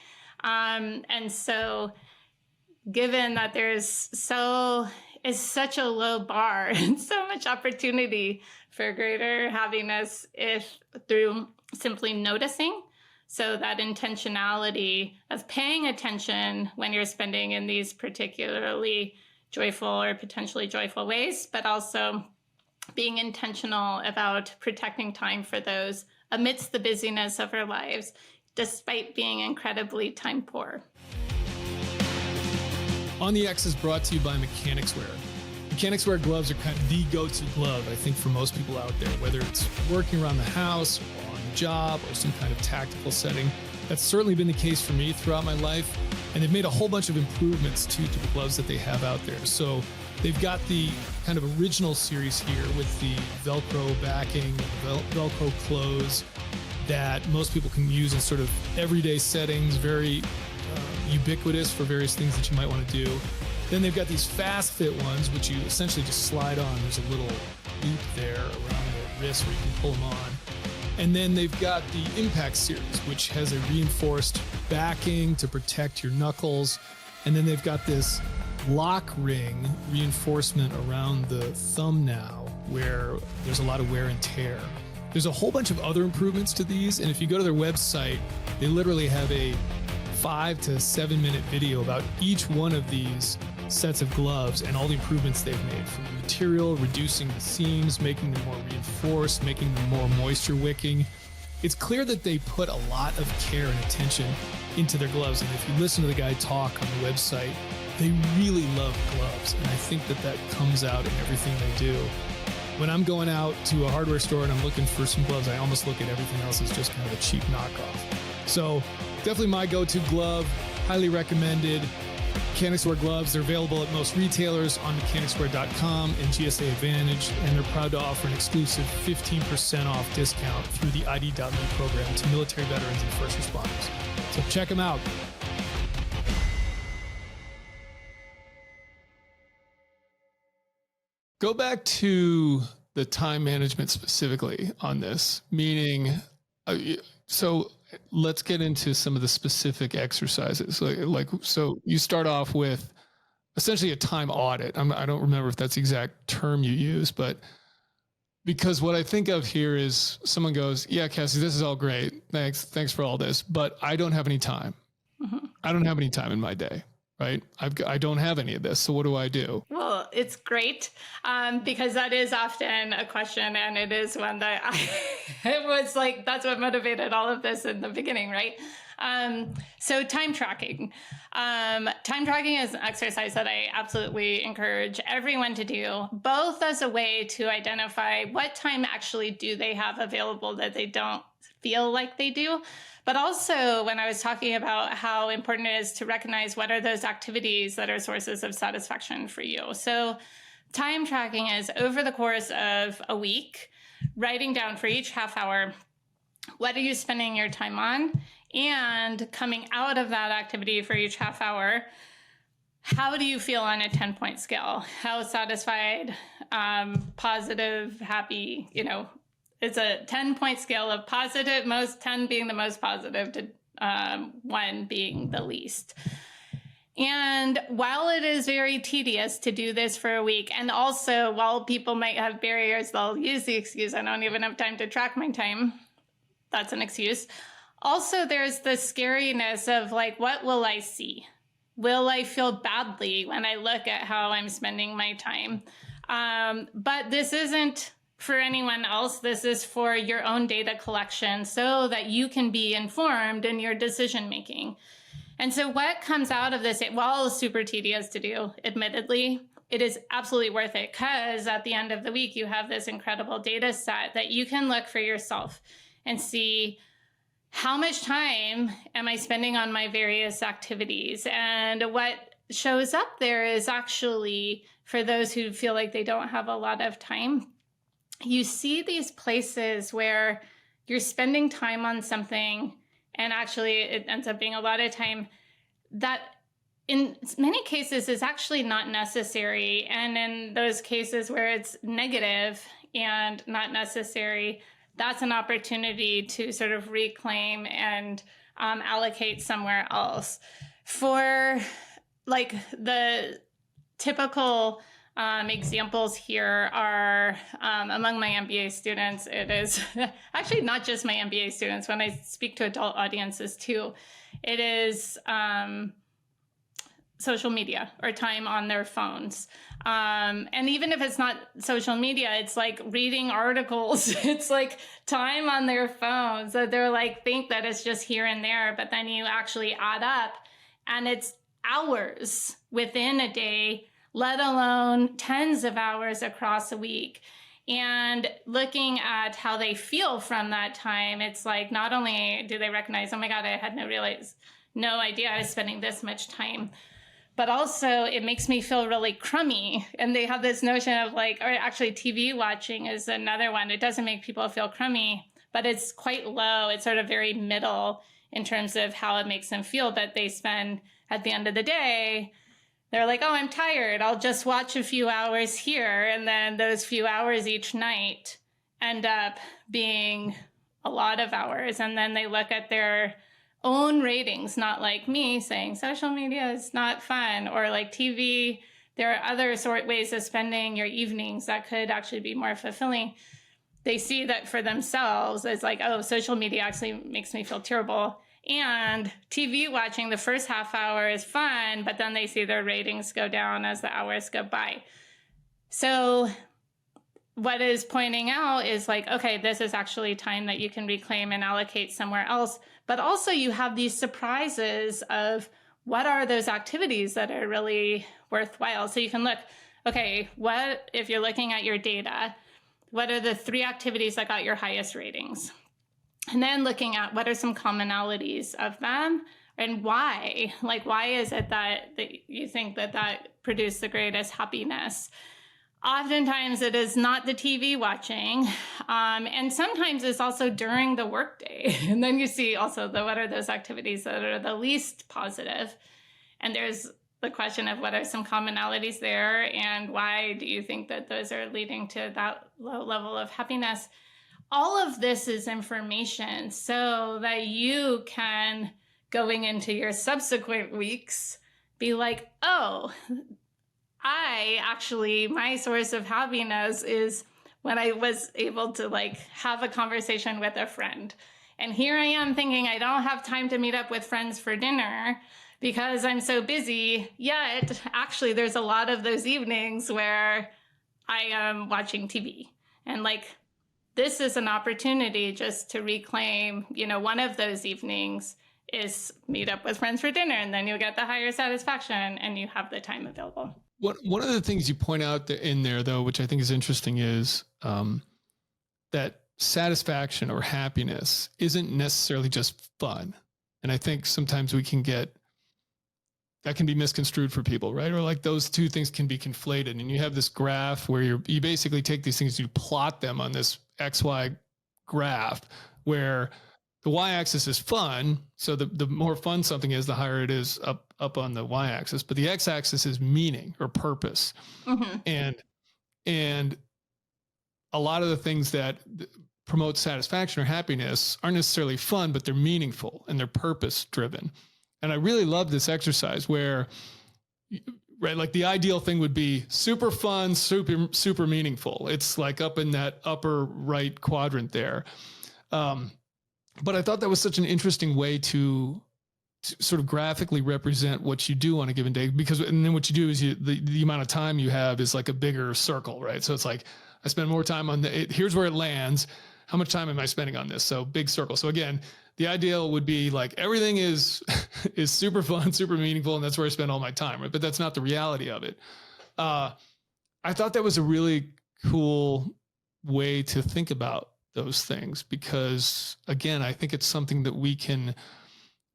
And so given that there's such a low bar and so much opportunity for greater happiness if through simply noticing. So that intentionality of paying attention when you're spending in these particularly joyful or potentially joyful ways, but also being intentional about protecting time for those amidst the busyness of our lives, despite being incredibly time poor. On the X is brought to you by Mechanics Wear. Mechanics Wear gloves are kind of the go-to glove, I think, for most people out there, whether it's working around the house or on the job or some kind of tactical setting. That's certainly been the case for me throughout my life, and they've made a whole bunch of improvements to the gloves that they have out there. So they've got the kind of original series here with the Velcro backing, Velcro close that most people can use in sort of everyday settings, very ubiquitous for various things that you might want to do. Then they've got these fast fit ones, which you essentially just slide on. There's a little loop there around the wrist where you can pull them on. And then they've got the Impact series, which has a reinforced backing to protect your knuckles. And then they've got this lock ring reinforcement around the thumb now, where there's a lot of wear and tear. There's a whole bunch of other improvements to these, and if you go to their website, they literally have a 5 to 7 minute video about each one of these sets of gloves and all the improvements they've made, from the material, reducing the seams, making them more reinforced, making them more moisture wicking. It's clear that they put a lot of care and attention into their gloves, and if you listen to the guy talk on the website, they really love gloves, and I think that that comes out in everything they do. When I'm going out to a hardware store and I'm looking for some gloves, I almost look at everything else as just kind of a cheap knockoff. So definitely my go-to glove, highly recommended. Mechanics Wear gloves, they're available at most retailers on mechanicswear.com and GSA Advantage, and they're proud to offer an exclusive 15% off discount through the ID.me program to military veterans and first responders. So check them out. Go back to the time management specifically on this, meaning, so let's get into some of the specific exercises. So you start off with essentially a time audit. I don't remember if that's the exact term you use, but because what I think of here is someone goes, yeah, Cassie, this is all great. Thanks for all this, but I don't have any time. Mm-hmm. I don't have any time in my day, right? I don't have any of this. So what do I do? Well, it's great because that is often a question, and it is one that it was like, that's what motivated all of this in the beginning, right? So time tracking. Time tracking is an exercise that I absolutely encourage everyone to do, both as a way to identify what time actually do they have available that they don't feel like they do, but also when I was talking about how important it is to recognize what are those activities that are sources of satisfaction for you. So time tracking is over the course of a week, writing down for each half hour, what are you spending your time on? And coming out of that activity for each half hour, how do you feel on a 10-point scale? How satisfied, positive, happy, it's a 10-point scale of positive, 10 being the most positive to 1 being the least. And while it is very tedious to do this for a week, and also while people might have barriers, they'll use the excuse, I don't even have time to track my time. That's an excuse. Also, there's the scariness of like, what will I see? Will I feel badly when I look at how I'm spending my time? But this isn't for anyone else. This is for your own data collection so that you can be informed in your decision making. And so what comes out of this, while it's super tedious to do, admittedly, it is absolutely worth it because at the end of the week, you have this incredible data set that you can look for yourself and see how much time am I spending on my various activities? And what shows up there is actually, for those who feel like they don't have a lot of time, you see these places where you're spending time on something, and actually it ends up being a lot of time that in many cases is actually not necessary. And in those cases where it's negative and not necessary, that's an opportunity to sort of reclaim and allocate somewhere else. For like the typical examples here are among my MBA students, it is actually not just my MBA students, when I speak to adult audiences too, it is social media or time on their phones. And even if it's not social media, it's like reading articles. It's like time on their phones that they're like, think that it's just here and there, but then you actually add up and it's hours within a day, let alone tens of hours across a week. And looking at how they feel from that time, it's like, not only do they recognize, oh my God, I had no idea I was spending this much time, but also it makes me feel really crummy. And they have this notion of like, or actually TV watching is another one. It doesn't make people feel crummy, but it's quite low. It's sort of very middle in terms of how it makes them feel. But they spend, at the end of the day, they're like, oh, I'm tired. I'll just watch a few hours here. And then those few hours each night end up being a lot of hours. And then they look at their own ratings, not like me saying social media is not fun, or like TV. There are other ways of spending your evenings that could actually be more fulfilling. They see that for themselves. It's like, oh, social media actually makes me feel terrible. And TV watching the first half hour is fun, but then they see their ratings go down as the hours go by. So what is pointing out is like, okay, this is actually time that you can reclaim and allocate somewhere else. But also you have these surprises of what are those activities that are really worthwhile. So you can look, okay, what, if you're looking at your data, what are the 3 activities that got your highest ratings? And then looking at what are some commonalities of them and why? Like, why is it that you think that produced the greatest happiness? Oftentimes it is not the TV watching. And sometimes it's also during the workday. And then you see also what are those activities that are the least positive? And there's the question of what are some commonalities there and why do you think that those are leading to that low level of happiness? All of this is information so that you can, going into your subsequent weeks, be like, oh, my source of happiness is when I was able to like have a conversation with a friend. And here I am thinking I don't have time to meet up with friends for dinner because I'm so busy. Yet, actually, there's a lot of those evenings where I am watching TV. And like, this is an opportunity just to reclaim, one of those evenings is meet up with friends for dinner, and then you'll get the higher satisfaction and you have the time available. One of the things you point out in there, though, which I think is interesting, is that satisfaction or happiness isn't necessarily just fun. And I think sometimes that can be misconstrued for people, right? Or like those two things can be conflated. And you have this graph where you basically take these things, you plot them on this XY graph where the y-axis is fun. So the more fun something is, the higher it is up on the y-axis. But the x-axis is meaning or purpose. Mm-hmm. And a lot of the things that promote satisfaction or happiness aren't necessarily fun, but they're meaningful and they're purpose driven. And I really love this exercise where, right, like the ideal thing would be super fun, super meaningful. It's like up in that upper right quadrant there. But I thought that was such an interesting way to sort of graphically represent what you do on a given day, and then what you do is the amount of time you have is like a bigger circle, right? So it's like, I spend more time on here's where it lands. How much time am I spending on this? So big circle. So again, the ideal would be like everything is super fun, super meaningful, and that's where I spend all my time, right? But that's not the reality of it. I thought that was a really cool way to think about those things because, again, I think it's something that we can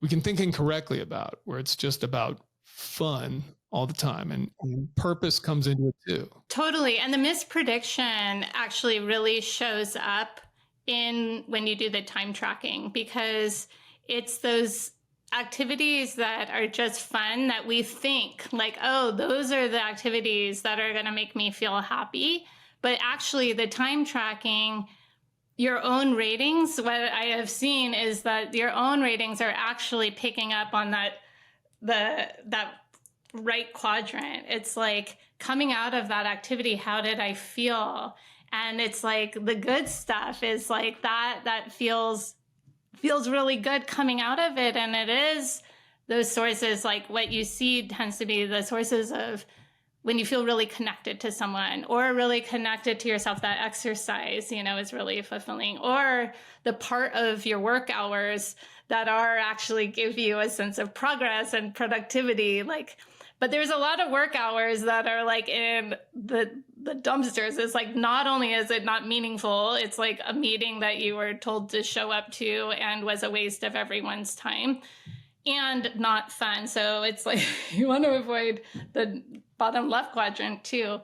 think incorrectly about, where it's just about fun all the time, and purpose comes into it too. Totally. And the misprediction actually really shows up when you do the time tracking, because it's those activities that are just fun that we think like, oh, those are the activities that are going to make me feel happy. But actually the time tracking, your own ratings, what I have seen is that your own ratings are actually picking up on that right quadrant. It's like coming out of that activity, how did I feel? And it's like the good stuff is like that feels really good coming out of it. And it is those sources, like what you see tends to be the sources of when you feel really connected to someone or really connected to yourself. That exercise, is really fulfilling, or the part of your work hours that are actually give you a sense of progress and productivity. But there's a lot of work hours that are like in the dumpsters. It's like, not only is it not meaningful, it's like a meeting that you were told to show up to and was a waste of everyone's time and not fun. So it's like, you want to avoid the bottom left quadrant too.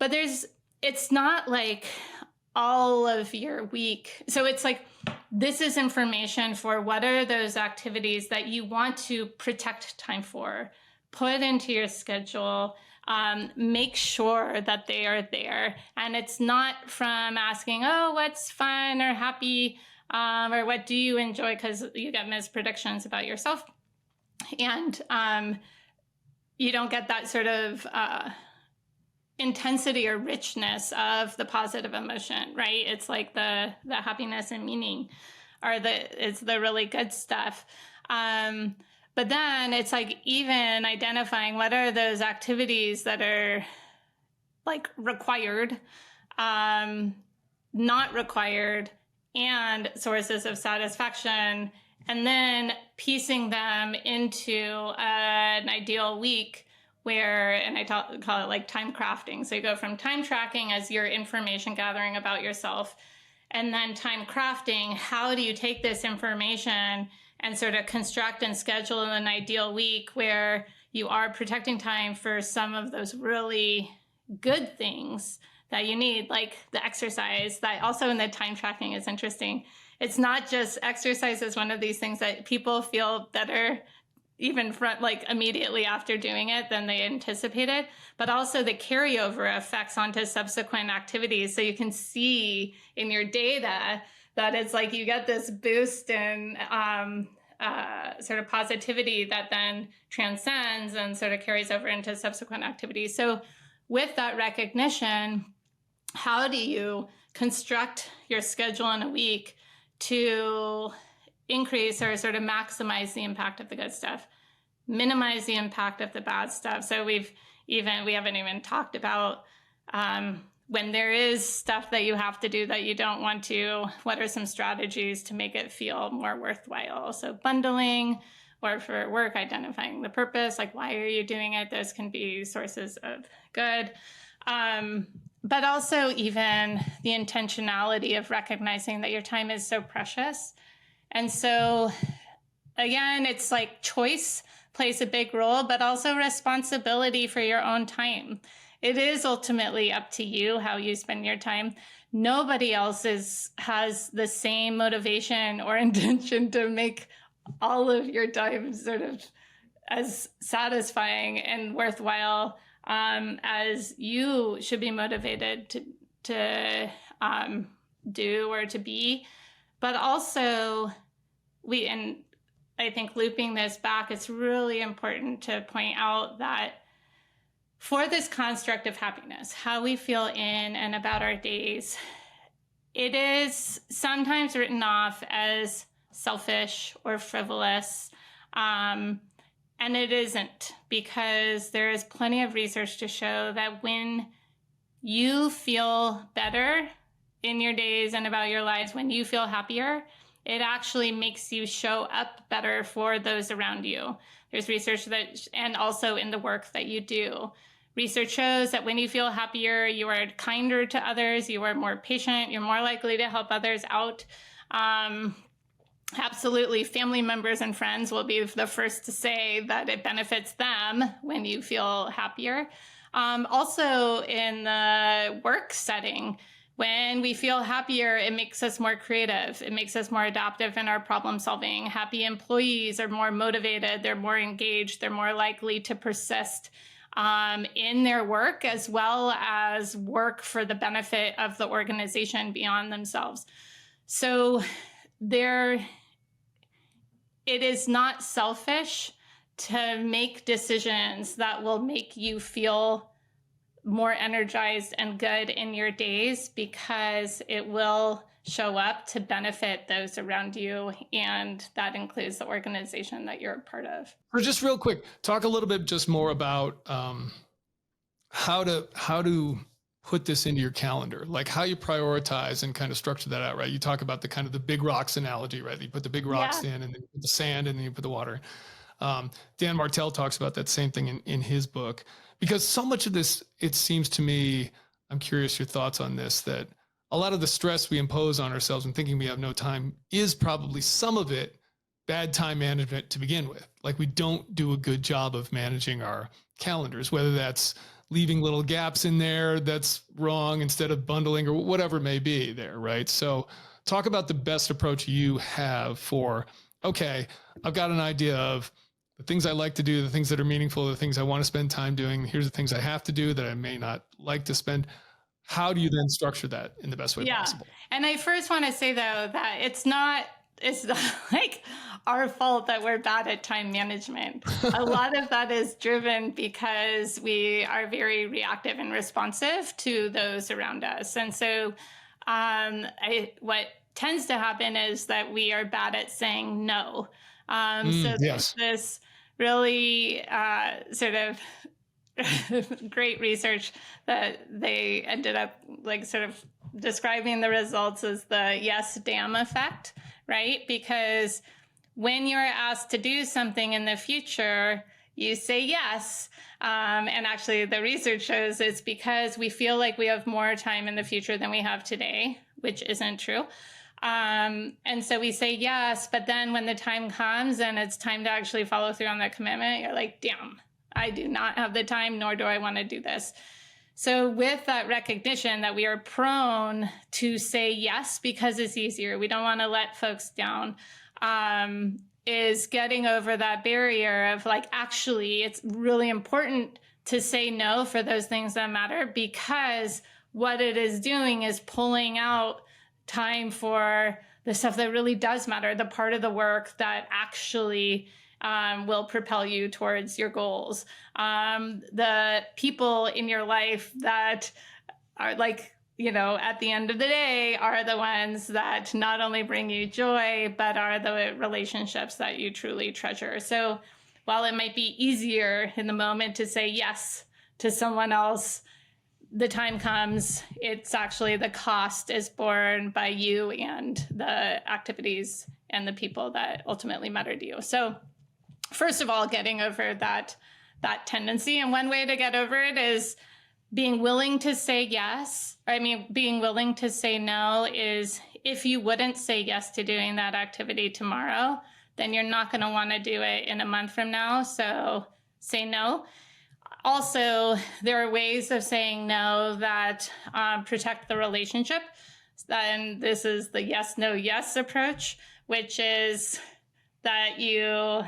But it's not like all of your week. So it's like, this is information for what are those activities that you want to protect time for. Put into your schedule, make sure that they are there. And it's not from asking, oh, what's fun or happy, or what do you enjoy? Because you get mispredictions about yourself. And you don't get that sort of intensity or richness of the positive emotion, right? It's like the happiness and meaning it's the really good stuff. But then it's like even identifying what are those activities that are like required, not required, and sources of satisfaction, and then piecing them into an ideal week and I call it like time crafting. So you go from time tracking as your information gathering about yourself, and then time crafting, how do you take this information and sort of construct and schedule an ideal week where you are protecting time for some of those really good things that you need, like the exercise. That also in the time tracking is interesting. It's not just exercise is one of these things that people feel better even like immediately after doing it than they anticipated, but also the carryover effects onto subsequent activities. So you can see in your data that it's like you get this boost in sort of positivity that then transcends and sort of carries over into subsequent activities. So with that recognition, how do you construct your schedule in a week to increase or sort of maximize the impact of the good stuff, minimize the impact of the bad stuff? So we haven't even talked about when there is stuff that you have to do that you don't want to, what are some strategies to make it feel more worthwhile? So bundling, or for work, identifying the purpose, like why are you doing it? Those can be sources of good. But also even the intentionality of recognizing that your time is so precious. And so again, it's like choice plays a big role, but also responsibility for your own time. It is ultimately up to you how you spend your time. Nobody else has the same motivation or intention to make all of your time sort of as satisfying and worthwhile as you should be motivated to do or to be. But also, and I think looping this back, it's really important to point out that for this construct of happiness, how we feel in and about our days, it is sometimes written off as selfish or frivolous. And it isn't, because there is plenty of research to show that when you feel better in your days and about your lives, when you feel happier, it actually makes you show up better for those around you. There's research and also in the work that you do. Research shows that when you feel happier, you are kinder to others, you are more patient, you're more likely to help others out. Absolutely, family members and friends will be the first to say that it benefits them when you feel happier. Also in the work setting, when we feel happier, it makes us more creative. It makes us more adaptive in our problem solving. Happy employees are more motivated, they're more engaged, they're more likely to persist in their work, as well as work for the benefit of the organization beyond themselves. So it is not selfish to make decisions that will make you feel more energized and good in your days, because it will show up to benefit those around you, and that includes the organization that you're a part of. Or just real quick, talk a little bit just more about how to put this into your calendar, like how you prioritize and kind of structure that out, right? You talk about the kind of the big rocks analogy, right? You put the big rocks in, and then you put the sand, and then you put the water. Dan Martell talks about that same thing in his book, because so much of this, it seems to me, I'm curious your thoughts on this, that a lot of the stress we impose on ourselves and thinking we have no time is probably some of it bad time management to begin with. Like we don't do a good job of managing our calendars, whether that's leaving little gaps in there that's wrong instead of bundling or whatever it may be there, right? So talk about the best approach you have for, okay, I've got an idea of the things I like to do, the things that are meaningful, the things I want to spend time doing. Here's the things I have to do that I may not like to spend. How do you then structure that in the best way possible? And I first want to say, though, that it's not like our fault that we're bad at time management. A lot of that is driven because we are very reactive and responsive to those around us. And so what tends to happen is that we are bad at saying no. There's this really sort of great research that they ended up like sort of describing the results as the yes, damn effect, right? Because when you're asked to do something in the future, you say yes. And actually the research shows it's because we feel like we have more time in the future than we have today, which isn't true. And so we say yes, but then when the time comes and it's time to actually follow through on that commitment, you're like, damn, I do not have the time, nor do I want to do this. So with that recognition that we are prone to say yes because it's easier, we don't want to let folks down, is getting over that barrier of like, actually, it's really important to say no for those things that matter, because what it is doing is pulling out time for the stuff that really does matter, the part of the work that actually will propel you towards your goals. The people in your life that are like, at the end of the day, are the ones that not only bring you joy, but are the relationships that you truly treasure. So while it might be easier in the moment to say yes to someone else, the time comes, it's actually the cost is borne by you and the activities and the people that ultimately matter to you. So first of all, getting over that tendency. And one way to get over it is being willing to say yes. Being willing to say no is, if you wouldn't say yes to doing that activity tomorrow, then you're not going to want to do it in a month from now. So say no. Also, there are ways of saying no that protect the relationship. And this is the yes, no, yes approach, which is that you,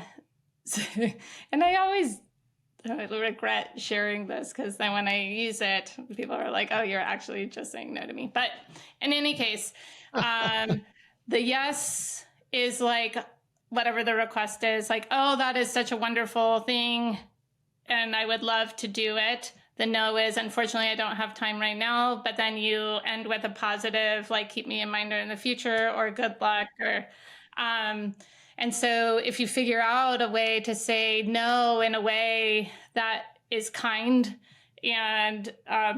and I regret sharing this because then when I use it, people are like, oh, you're actually just saying no to me. But in any case, the yes is like whatever the request is, like, oh, that is such a wonderful thing and I would love to do it. The no is, unfortunately, I don't have time right now. But then you end with a positive, like, keep me in mind in the future, or good luck, or and so if you figure out a way to say no in a way that is kind and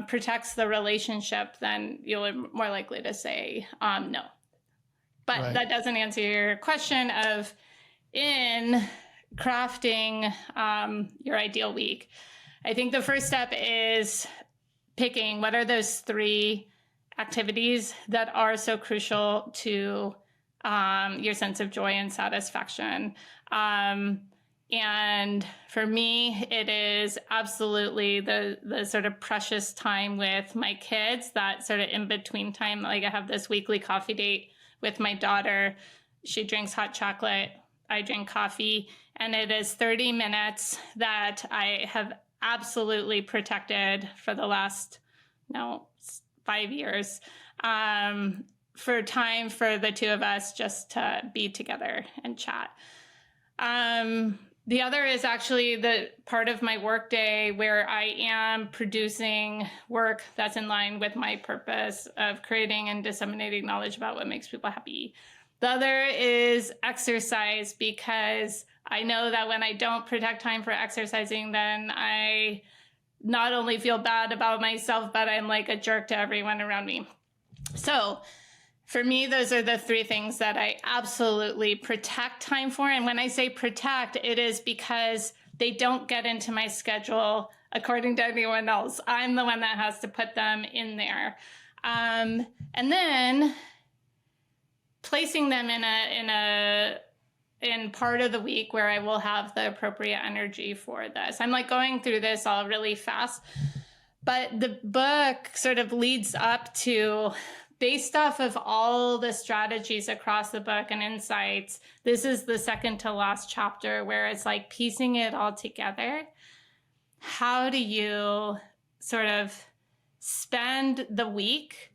protects the relationship, then you're more likely to say no. But Right. That doesn't answer your question of, in crafting your ideal week, I think the first step is picking what are those 3 activities that are so crucial to your sense of joy and satisfaction. And for me, it is absolutely the sort of precious time with my kids, that sort of in between time. Like, I have this weekly coffee date with my daughter. She drinks hot chocolate, I drink coffee, and it is 30 minutes that I have absolutely protected for the last 5 years, for time for the 2 of us just to be together and chat. The other is actually the part of my workday where I am producing work that's in line with my purpose of creating and disseminating knowledge about what makes people happy. The other is exercise, because I know that when I don't protect time for exercising, then I not only feel bad about myself, but I'm like a jerk to everyone around me. So for me, those are the 3 things that I absolutely protect time for. And when I say protect, it is because they don't get into my schedule according to anyone else. I'm the one that has to put them in there. And then placing them in part of the week where I will have the appropriate energy for this. I'm like going through this all really fast, but the book sort of leads up to, based off of all the strategies across the book and insights, this is the second to last chapter where it's like piecing it all together. How do you sort of spend the week?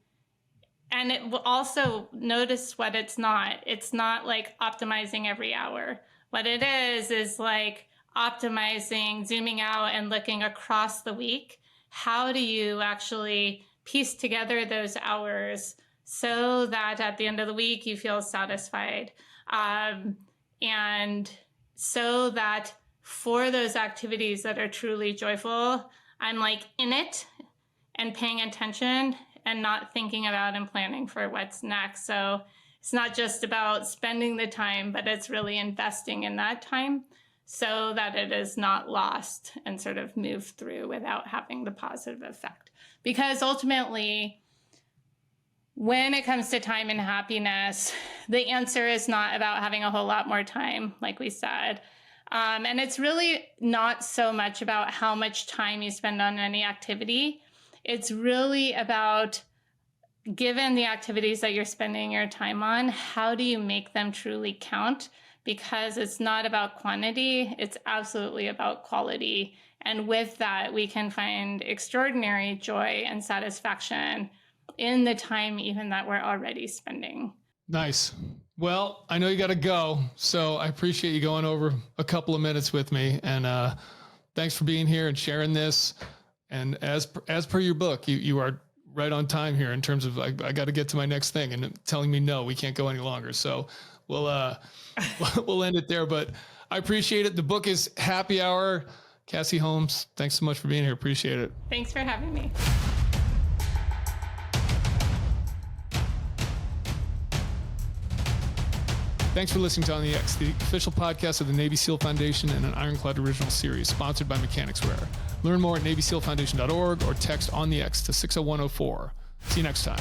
And it will also notice what it's not. It's not like optimizing every hour. What it is like optimizing, zooming out and looking across the week. How do you actually piece together those hours so that at the end of the week you feel satisfied? And so that for those activities that are truly joyful, I'm like in it and paying attention and not thinking about and planning for what's next. So it's not just about spending the time, but it's really investing in that time so that it is not lost and sort of moved through without having the positive effect. Because ultimately, when it comes to time and happiness, the answer is not about having a whole lot more time, like we said. And it's really not so much about how much time you spend on any activity. It's really about, given the activities that you're spending your time on, how do you make them truly count? Because it's not about quantity, it's absolutely about quality. And with that, we can find extraordinary joy and satisfaction in the time even that we're already spending. Nice. Well, I know you got to go, so I appreciate you going over a couple of minutes with me, and thanks for being here and sharing this. And as per your book, you are right on time here in terms of I got to get to my next thing, and telling me no, we can't go any longer. So we'll end it there. But I appreciate it. The book is Happy Hour. Cassie Holmes, thanks so much for being here. Appreciate it. Thanks for having me. Thanks for listening to On the X, the official podcast of the Navy SEAL Foundation and an Ironclad original series sponsored by Mechanicswear. Learn more at NavySealFoundation.org or text On the X to 60104. See you next time.